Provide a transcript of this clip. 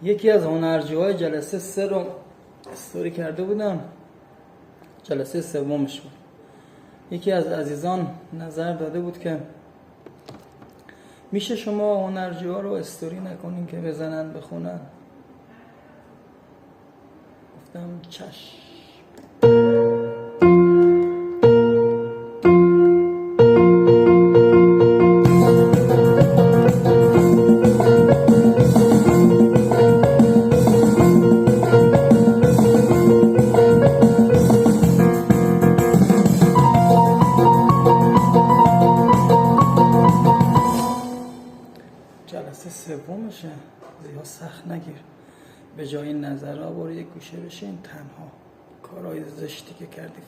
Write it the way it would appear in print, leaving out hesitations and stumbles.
یکی از هنرجوهای جلسه 3 رو استوری کرده بودم، جلسه سومش بود. یکی از عزیزان نظر داده بود که میشه شما هنرجوها رو استوری نکنین که بزنن بخونن. گفتم چشم. جلسه سومشه، زیاد سخت نگیر. به جای نظرها برو یک گوشه بشین تنها. کارهای زشتی که کردی